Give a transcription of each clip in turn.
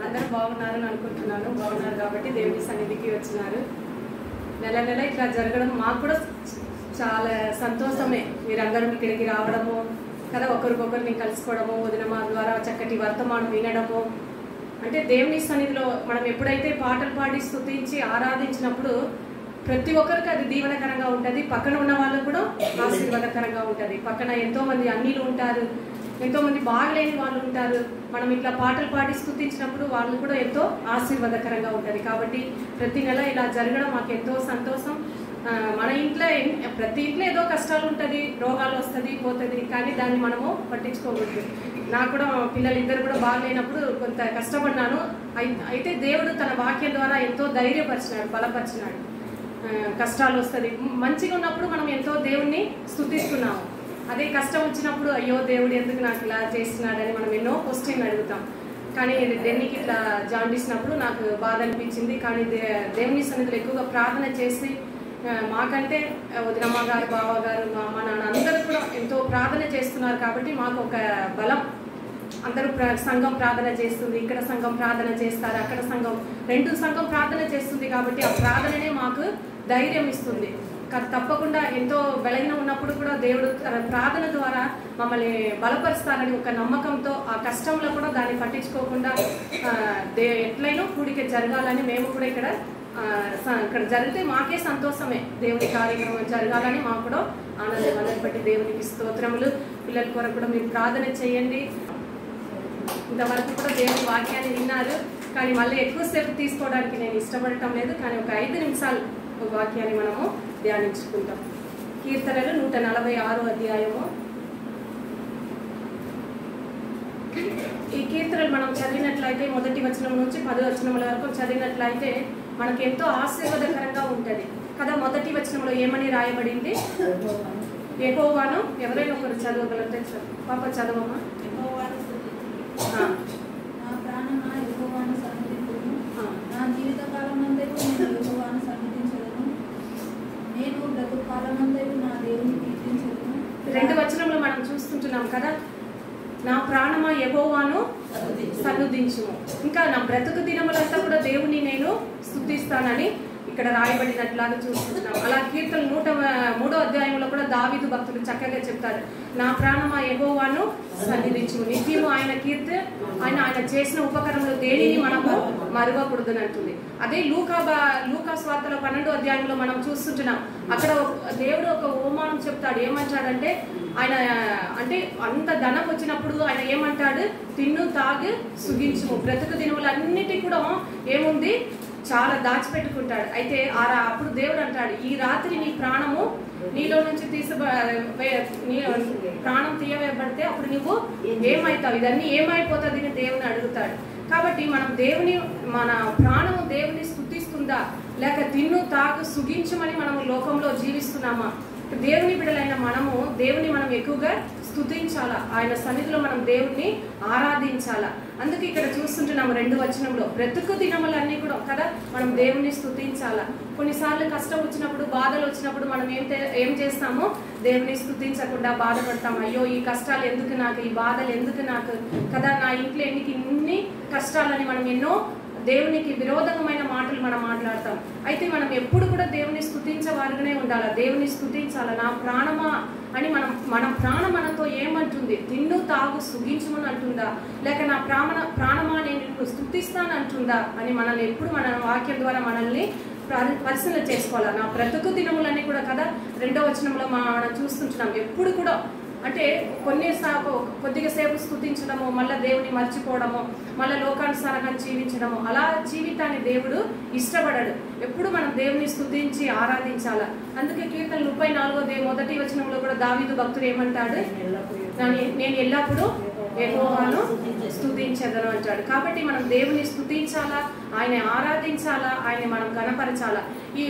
అందరూ బాగున్నారని అనుకుంటున్నాను. బాగున్నారు కాబట్టి దేవుని సన్నిధికి వచ్చినారు. నెల నెల ఇట్లా జరగడం మాకు కూడా చాలా సంతోషమే. మీరందరూ ఇక్కడికి రావడము కదా, ఒకరికొకరిని కలుసుకోవడము, వదినమా ద్వారా చక్కటి వర్తమానం వినడము. అంటే దేవుని సన్నిధిలో మనం ఎప్పుడైతే పాటలు పాడి స్తుతించి ఆరాధించినప్పుడు ప్రతి ఒక్కరికి అది దీవెనకరంగా ఉంటుంది. పక్కన ఉన్న వాళ్ళకు కూడా ఆశీర్వాదకరంగా ఉంటుంది. పక్కన ఎంతోమంది అన్నిలు ఉంటారు, ఎంతోమంది బాగలేని వాళ్ళు ఉంటారు. మనం ఇట్లా పాటలు పాడి స్తుతించినప్పుడు వాళ్ళు కూడా ఎంతో ఆశీర్వాదకరంగా ఉంటుంది. కాబట్టి ప్రతి నెల ఇలా జరగడం మాకు ఎంతో సంతోషం. మన ఇంట్లో ప్రతి ఇంట్లో ఏదో కష్టాలు ఉంటుంది, రోగాలు వస్తుంది పోతుంది, కానీ దాన్ని మనము పట్టించుకోకూడదు. నాకు కూడా పిల్లలు ఇద్దరు కూడా బాగలేనప్పుడు కొంత కష్టపడినాను. అయితే దేవుడు తన వాక్యం ద్వారా ఎంతో ధైర్యపరిచినాడు, బలపరిచినాడు. కష్టాలు వస్తుంది, మంచిగా ఉన్నప్పుడు మనం ఎంతో దేవుణ్ణి స్తుతిస్తున్నాము. అదే కష్టం వచ్చినప్పుడు అయ్యో దేవుడు ఎందుకు నాకు ఇలా చేస్తున్నాడని మనం ఎన్నో క్వశ్చన్లు అడుగుతాం. కానీ డెన్నికి ఇట్లా జాండిసినప్పుడు నాకు బాధ అనిపించింది. కానీ దేవుని సన్నిధిలో ఎక్కువగా ప్రార్థన చేసి మాకంటే వదినమ్మ గారు, బావ గారు, మా అమ్మ నాన్న అందరూ కూడా ఎంతో ప్రార్థన చేస్తున్నారు. కాబట్టి మాకు ఒక బలం. అందరూ సంఘం ప్రార్థన చేస్తుంది, ఇక్కడ సంఘం ప్రార్థన చేస్తారు, అక్కడ సంఘం రెండు సంఘం ప్రార్థన చేస్తుంది. కాబట్టి ఆ ప్రార్థననే మాకు ధైర్యం ఇస్తుంది. తప్పకుండా ఎంతో బలహీన ఉన్నప్పుడు కూడా దేవుడు ప్రార్థన ద్వారా మమ్మల్ని బలపరుస్తారని ఒక నమ్మకంతో ఆ కష్టంలో కూడా దాన్ని పట్టించుకోకుండా ఎట్లయినా కూడిక జరగాలని మేము కూడా ఇక్కడ జరిగితే మాకే సంతోషమే. దేవుని కార్యక్రమం జరగాలని మాకు కూడా ఆనందం. అందరి బట్టి దేవునికి స్తోత్రములు. పిల్లల కొరకు కూడా మీరు ప్రార్థన చేయండి. ఇంతవరకు కూడా దేవుని వాక్యాన్ని విన్నారు, కానీ మళ్ళీ ఎక్కువసేపు తీసుకోవడానికి నేను ఇష్టపడటం లేదు. కానీ ఒక 5 నిమిషాలు ఒక వాక్యాన్ని మనము ధ్యానించుకుంటాం. కీర్తనలు 146 అధ్యాయము. ఈ కీర్తనలు మనం చదివినట్లయితే 1వ వచనం నుంచి 10వ వచనముల వరకు చదివినట్లయితే మనకి ఎంతో ఆశీర్వాదకరంగా ఉంటుంది కదా. 1వ వచనంలో ఏమని రాయబడింది? యెహోవాను, ఎవరైనా ఒకరు చదవగలిగితే పాప చదవమ్మా. రెండు వచనంలో మనం చూస్తుంటున్నాం కదా, నా ప్రాణమా యెహోవాను సన్నుతించుము. ఇంకా నా బ్రతుకు దినములంతా కూడా దేవుని నేను స్తుతిస్తానని ఇక్కడ రాయబడినట్లాగా చూస్తున్నాం. అలా కీర్తన 103వ అధ్యాయంలో కూడా దావీదు భక్తులు చక్కగా చెప్తారు, నా ప్రాణమా యెహోవాను సన్నిధించుము. నిత్యము ఆయన కీర్తి, ఆయన చేసిన ఉపకరణలు దేనిని మనము మరువకూడదని అంటుంది. అదే లూకా స్వార్తలో 12వ అధ్యాయంలో మనం చూస్తుంటున్నాం. అక్కడ దేవుడు ఒక ఉపమానం చెప్తాడు. ఏమంటాడంటే, ఆయన అంటే అంత ధనం వచ్చినప్పుడు ఆయన ఏమంటాడు? తిన్ను తాగు సుఖించుము. బ్రతుకు దినములన్నిటి కూడా ఏముంది? చాలా దాచిపెట్టుకుంటాడు. అయితే అప్పుడు దేవుడు అంటాడు, ఈ రాత్రి నీ ప్రాణము నీలో నుంచి ప్రాణం తీయవేయబడితే అప్పుడు నువ్వు ఏమవుతావు, ఇదన్నీ ఏమైపోతుంది అని దేవుని అడుగుతాడు. కాబట్టి మనం మన ప్రాణము దేవుని స్తుతిస్తుందా, లేక తిన్ను తాగు సుఖించమని మనము లోకంలో జీవిస్తున్నామా? దేవుని బిడ్డలైన మనము దేవుని మనం ఎక్కువగా స్తుతించాలా, ఆయన సన్నిధిలో మనం దేవుణ్ణి ఆరాధించాలా. అందుకే ఇక్కడ చూస్తుంటున్నాము 2వ వచనంలో బ్రతుకు దినములన్నీ కూడా కదా మనం దేవుణ్ణి స్తుతించాలా. కొన్నిసార్లు కష్టం వచ్చినప్పుడు, బాధలు వచ్చినప్పుడు మనం ఏం చేస్తామో దేవుని స్తుతించకుండా బాధపడతాం. అయ్యో ఈ కష్టాలు ఎందుకు నాకు, ఈ బాధలు ఎందుకు నాకు కదా, నా ఇంట్లో ఇన్ని కష్టాలని మనం ఎన్నో దేవునికి విరోధమైన మాటలు మనం మాట్లాడతాం. అయితే మనం ఎప్పుడు కూడా దేవుని స్తుతించేవారుగానే ఉండాలి. దేవుని స్తుతించాలి. నా ప్రాణమా అని మన ప్రాణం మనతో ఏమంటుంది? తిన్ను తాగు సుఖించమని అంటుందా, లేక నా ప్రాణమా నేను స్తుతిస్తాను అంటుందా అని మనల్ని ఎప్పుడు మన వాక్యం ద్వారా మనల్ని పరిశీలన చేసుకోవాలి. నా బ్రతుకు దినములన్నీ కూడా కదా 2వ వచనంలో మనం చూస్తుంటున్నాం. ఎప్పుడు కూడా అంటే కొద్దిగా సేపు స్తుతించడము, మళ్ళీ దేవుని మర్చిపోవడము, మళ్ళీ లోకానుసారంగా జీవించడము, అలా జీవితాన్ని దేవుడు ఇష్టపడడు. ఎప్పుడు మనం దేవుని స్తుతించి ఆరాధించాలా. అందుకే కీర్తన 34వ వచనంలో కూడా దావీదు భక్తుడు ఏమంటాడు? నేను ఎల్లప్పుడూ యెహోవాను స్తుతించెదను అంటాడు. కాబట్టి మనం దేవుని స్తుతించాలా, ఆయన ఆరాధించాలా, ఆయన మనం కనపరచాలా. ఈ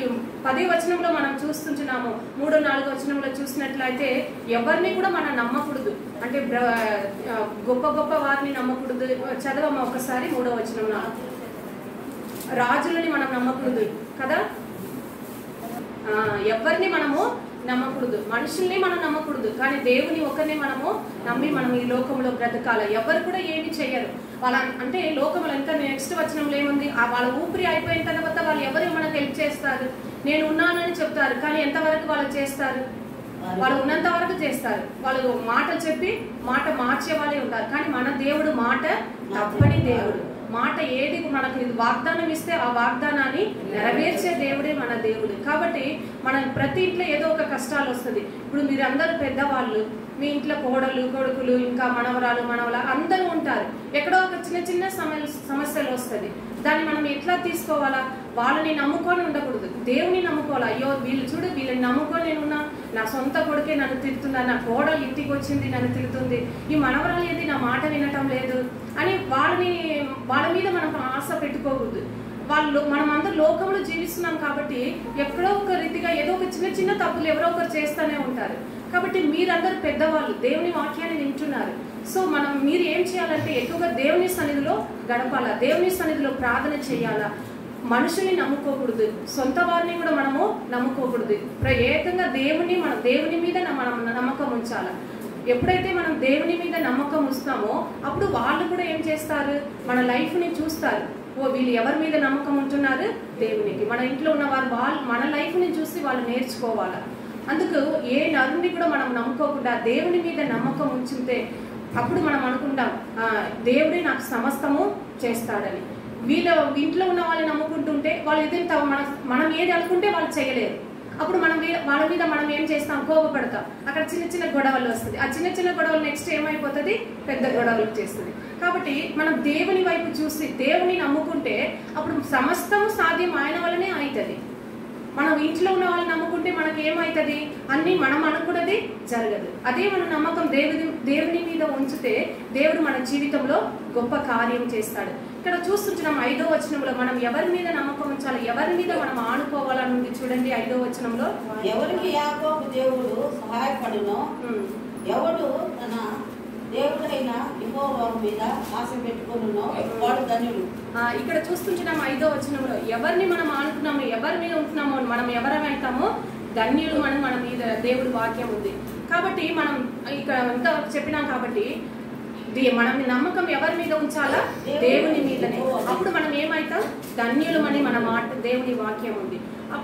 10వ వచనంలో మనం చూస్తుంటున్నాము. 3, 4 వచనంలో చూసినట్లయితే ఎవరిని కూడా మనం నమ్మకూడదు. అంటే గొప్ప గొప్ప వారిని నమ్మకూడదు. చదవమ్మ ఒకసారి 3వ వచనంలో. రాజులని మనం నమ్మకూడదు కదా, ఎవరిని మనము నమ్మకూడదు, మనుషుల్ని మనం నమ్మకూడదు. కానీ దేవుని ఒకరిని మనము నమ్మి మనం ఈ లోకంలో బ్రతకాల. ఎవరు కూడా ఏమి చెయ్యరు. వాళ్ళ అంటే లోకంలో ఇంకా నెక్స్ట్ వచనంలో ఏముంది, వాళ్ళ ఊపిరి అయిపోయిన తర్వాత వాళ్ళు ఎవరు మనకు హెల్ప్ చేస్తారు? నేను ఉన్నానని చెప్తారు, కానీ ఎంతవరకు వాళ్ళు చేస్తారు? వాళ్ళు ఉన్నంత వరకు చేస్తారు. వాళ్ళు మాటలు చెప్పి మాట మార్చే వాళ్ళే ఉంటారు. కానీ మన దేవుడు మాట తప్పని దేవుడు. మాట ఏది మనకు వాగ్దానం ఇస్తే ఆ వాగ్దానాన్ని నెరవేర్చే దేవుడే మన దేవుడు. కాబట్టి మన ప్రతి ఇంట్లో ఏదో ఒక కష్టాలు వస్తుంది. ఇప్పుడు మీరందరూ పెద్దవాళ్ళు, మీ ఇంట్లో కోడలు కొడుకులు ఇంకా మనవరాలు మనవల అందరూ ఉంటారు. ఎక్కడో ఒక చిన్న చిన్న సమస్యలు వస్తుంది. దాన్ని మనం ఎట్లా తీసుకోవాలా? వాళ్ళని నమ్ముకొని ఉండకూడదు, దేవుని నమ్ముకోవాలా. అయ్యో వీళ్ళు చూడు, వీళ్ళని నమ్ముకొని నేనున్నా, నా సొంత కొడుకే నన్ను తిడుతున్నా, నా కోడలు ఇంటికి వచ్చింది నన్ను తిడుతుంది, ఈ మనవరాలు ఏది నా మాట వినటం లేదు అని వాళ్ళ మీద మనం ఆశ పెట్టుకోకూడదు. మనం అందరూ లోకంలో జీవిస్తున్నాం కాబట్టి ఎక్కడో ఒక రీతిగా ఏదో ఒక చిన్న చిన్న తప్పులు ఎవరో ఒకరు చేస్తూనే ఉంటారు. కాబట్టి మీరందరూ పెద్దవాళ్ళు దేవుని వాక్యాన్ని వింటున్నారు. సో మీరు ఏం చేయాలంటే ఎక్కువగా దేవుని సన్నిధిలో గడపాలా, దేవుని సన్నిధిలో ప్రార్థన చేయాలా. మనుషుల్ని నమ్ముకోకూడదు, సొంత వారిని కూడా మనము నమ్ముకోకూడదు. ఏకంగా దేవుని మీద మనం నమ్మకం ఉంచాలి. ఎప్పుడైతే మనం దేవుని మీద నమ్మకం ఉంచుతామో అప్పుడు వాళ్ళు కూడా ఏం చేస్తారు, మన లైఫ్ని చూస్తారు. వీళ్ళు ఎవరి మీద నమ్మకం ఉంటున్నారు? దేవునికి. మన ఇంట్లో ఉన్న వాళ్ళు మన లైఫ్ని చూసి వాళ్ళు నేర్చుకోవాలి. అందుకు ఏ నరుని కూడా మనం నమ్ముకోకుండా దేవుని మీద నమ్మకం ఉంచితే అప్పుడు మనం అనుకుంటాం దేవుడే నాకు సమస్తము చేస్తాడని. వీళ్ళ ఇంట్లో ఉన్న వాళ్ళని నమ్ముకుంటుంటే వాళ్ళు ఏదైతే మనం ఏది అనుకుంటే వాళ్ళు చేయలేరు. అప్పుడు వాళ్ళ మీద మనం ఏం చేస్తాం, కోపపడతాం. అక్కడ చిన్న చిన్న గొడవలు వస్తుంది. ఆ చిన్న చిన్న గొడవలు నెక్స్ట్ ఏమైపోతుంది, పెద్ద గొడవలు చేస్తుంది. కాబట్టి మనం దేవుని వైపు చూసి దేవుని నమ్ముకుంటే అప్పుడు సమస్తము సాధ్యం ఆయన వల్లనే అవుతుంది. మనం ఇంట్లో ఉన్న వాళ్ళని నమ్ముకుంటే మనకి ఏమవుతుంది, అన్ని మనం అనుకున్నది జరగదు. అదే మన నమ్మకం దేవుని మీద ఉంచితే దేవుడు మన జీవితంలో గొప్ప కార్యం చేస్తాడు. ఇక్కడ చూస్తుంటున్నాం 5వ వచనంలో మనం ఎవరి మీద నమ్మకం ఉంచాలి, ఎవరి మీద మనం ఆనుకోవాలని ఉంది. చూడండి 5వ వచనంలో, ఎవరికి యాకోబు దేవుడు సహాయపడునో ఎవడు తన దేవుడైన యెహోవా మీద ఆశ పెట్టుకొనునో వాడు ధన్యుడు. ఇక్కడ చూస్తుంటున్నాం 5వ వచనంలో ఎవరిని మనం ఆనుకున్నామో, ఎవరి మీద ఉంటున్నామో, మనం ఎవరమైతామో ధన్యులు అని మన మీద దేవుడి వాక్యం ఉంది. కాబట్టి మనం ఇక్కడ అంతా చెప్పినాం. కాబట్టి మనం నమ్మకం ఎవరి మీద ఉంచాలా, దేవుని మీదనే. అప్పుడు మనం ఏమైతాం, ధన్యులమని మన మాట దేవుని వాక్యం ఉంది.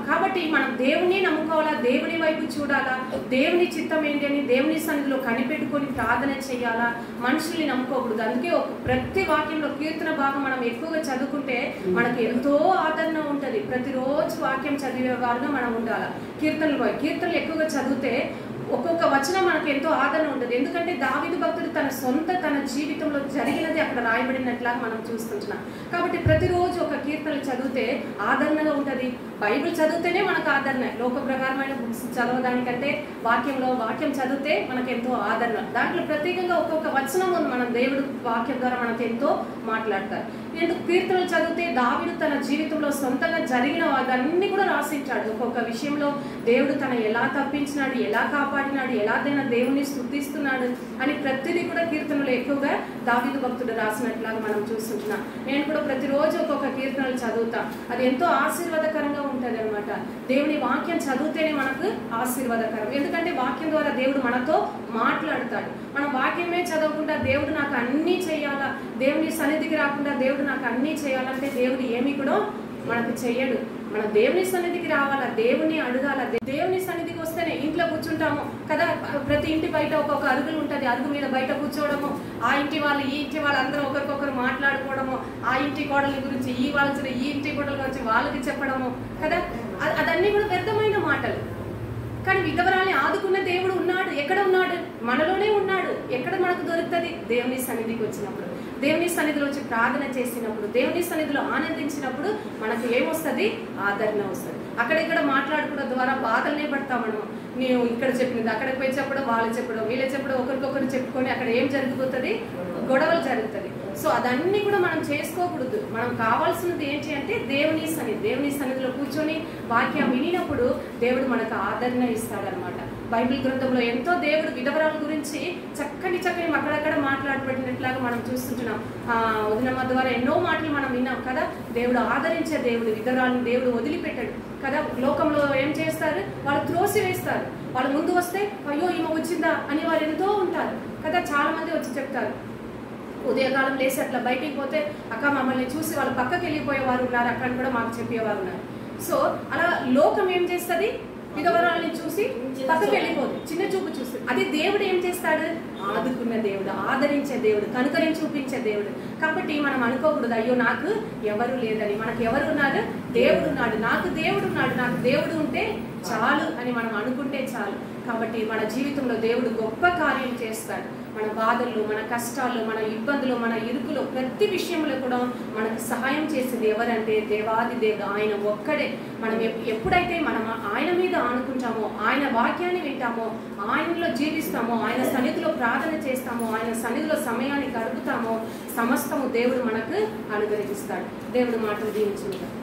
కాబట్టి మనం దేవుని నమ్ముకోవాలా, దేవుని వైపు చూడాలా, దేవుని చిత్తం ఏంటి అని దేవుని సన్నిధిలో కనిపెట్టుకొని ప్రార్థన చేయాలా, మనుషుల్ని నమ్ముకోకూడదు. అందుకే ప్రతి వాక్యంలో కీర్తన భాగం మనం ఎక్కువగా చదువుకుంటే మనకి ఎంతో ఆదరణ ఉంటుంది. ప్రతిరోజు వాక్యం చదివే వారుగా మనం ఉండాలి. కీర్తనలు ఎక్కువగా చదివితే ఒక్కొక్క వచనం మనకు ఎంతో ఆదరణ ఉంటుంది. ఎందుకంటే దావీదు భక్తుడు తన జీవితంలో జరిగినది అక్కడ రాయబడినట్లాగా మనం చూస్తుంటున్నాం. కాబట్టి ప్రతిరోజు ఒక కీర్తనలు చదివితే ఆదరణగా ఉంటుంది. బైబిల్ చదివితేనే మనకు ఆదరణ. లోక ప్రకారమైన బుక్స్ చదవడానికంటే వాక్యం చదివితే మనకు ఎంతో ఆదరణ. దాంట్లో ప్రత్యేకంగా ఒక్కొక్క వచనం ఉంది, మనం దేవుడు వాక్యం ద్వారా మనకు ఎంతో మాట్లాడతారు. ఎందుకు కీర్తనలు చదివితే దావీదు తన జీవితంలో సొంతంగా జరిగిన వాటన్ని కూడా రాసించాడు. ఒక్కొక్క విషయంలో దేవుడు ఎలా తప్పించినాడు, ఎలా కాపాడినాడు, ఎలాగైనా దేవుని స్తుతిస్తున్నాడు అని ప్రతిదీ కూడా కీర్తనలు ఎక్కువగా దావీదు భక్తుడు రాసినట్లాగా మనం చూస్తుంటున్నాం. నేను కూడా ప్రతిరోజు ఒక్కొక్క కీర్తనలు చదువుతా. అది ఎంతో ఆశీర్వాదకరంగా ఉంటుంది అనమాట. దేవుని వాక్యం చదివితేనే మనకు ఆశీర్వాదకరం. ఎందుకంటే వాక్యం ద్వారా దేవుడు మనతో మాట్లాడతాడు. మనం వాక్యమే చదవకుండా దేవుడు నాకు అన్నీ చేయాలా, దేవుని సన్నిధికి రాకుండా దేవుడు నాకు అన్నీ చేయాలంటే దేవుడు ఏమి కూడా మనకు చెయ్యడు. మనం దేవుని సన్నిధికి రావాలా, దేవుని అడగాల. దేవుని సన్నిధికి వస్తేనే ఇంట్లో కూర్చుంటాము కదా. ప్రతి ఇంటి బయట ఒక్కొక్క అరుగులు ఉంటుంది. అరుగు మీద బయట కూర్చోవడము, ఆ ఇంటి వాళ్ళు ఈ ఇంటి వాళ్ళు అందరూ ఒకరికొకరు మాట్లాడుకోవడము, ఆ ఇంటి కోడల గురించి ఈ ఇంటి కోడల గురించి వాళ్ళకి చెప్పడము కదా. అదన్నీ కూడా వ్యర్థమైన మాటలు. కానీ విధవరాల్ని ఆదుకున్న దేవుడు ఉన్నాడు. ఎక్కడ ఉన్నాడు? మనలోనే ఉన్నాడు. ఎక్కడ మనకు దొరుకుతుంది? దేవుని సన్నిధికి వచ్చినప్పుడు, దేవుని సన్నిధిలో వచ్చి ప్రార్థన చేసినప్పుడు, దేవుని సన్నిధిలో ఆనందించినప్పుడు మనకు ఏమొస్తుంది? ఆదరణ వస్తుంది. అక్కడిక్కడ మాట్లాడుకోవడం ద్వారా బాధలనే పడతాం మనం. నేను ఇక్కడ చెప్పింది అక్కడికి పోయి చెప్పడం, వాళ్ళు చెప్పడం, వీళ్ళు చెప్పడం, ఒకరికొకరు చెప్పుకొని అక్కడ ఏం జరిగిపోతుంది? గొడవలు జరుగుతుంది. సో అదన్నీ కూడా మనం చేసుకోకూడదు. మనం కావాల్సినది ఏంటి అంటే దేవుని సన్నిధిలో కూర్చొని వాక్యం వినినప్పుడు దేవుడు మనకు ఆదరణ ఇస్తాడనమాట. బైబిల్ గ్రంథంలో ఎంతో దేవుడు విధవరాల గురించి చక్కని అక్కడక్కడ మాట్లాడబడినట్లాగా మనం చూస్తుంటున్నాం. వదినమ్మ ద్వారా ఎన్నో మాటలు మనం విన్నాం కదా. దేవుడు ఆదరించే దేవుడు, విధవరాలను దేవుడు వదిలిపెట్టాడు కదా. లోకంలో ఏం చేస్తారు, వాళ్ళు త్రోసి వేస్తారు. వాళ్ళు ముందు వస్తే అయ్యో ఈమె వచ్చిందా అని వాళ్ళు ఎంతో ఉంటారు కదా. చాలా మంది వచ్చి చెప్తారు, ఉదయకాలం లేసి అట్లా బయటికి పోతే అక్క మమ్మల్ని చూసి వాళ్ళు పక్కకి వెళ్ళిపోయేవారు ఉన్నారు అక్కడ కూడా మాకు చెప్పేవారు ఉన్నారు. సో అలా లోకం ఏం చేస్తుంది, విధవరాలని చూసి పక్కకి వెళ్ళిపోదు, చిన్న చూపు చూస్తుంది. అదే దేవుడు ఏం చేస్తాడు, ఆదుకున్న దేవుడు, ఆదరించే దేవుడు, కనుకరిని చూపించే దేవుడు. కాబట్టి మనం అనుకోకూడదు అయ్యో నాకు ఎవరు లేదని. మనకు ఎవరు ఉన్నారు, దేవుడు ఉన్నాడు. నాకు దేవుడు ఉంటే చాలు అని మనం అనుకుంటే చాలు. కాబట్టి మన జీవితంలో దేవుడు గొప్ప కార్యం చేస్తాడు. మన బాధల్లో, మన కష్టాల్లో, మన ఇబ్బందులు, మన ఇరుకులో, ప్రతి విషయంలో కూడా మనకు సహాయం చేసేది ఎవరంటే దేవాది దేవుడు, ఆయన ఒక్కడే. మనం ఎప్పుడైతే మనం ఆయన మీద ఆనుకుంటామో, ఆయన వాక్యాన్ని వింటామో, ఆయనలో జీవిస్తామో, ఆయన సన్నిధిలో ప్రార్థన చేస్తామో, ఆయన సన్నిధిలో సమయాన్ని గడుపుతామో, సమస్తము దేవుడు మనకు అనుగ్రహిస్తాడు. దేవుడు మాటలు దీవించుకుంటాడు.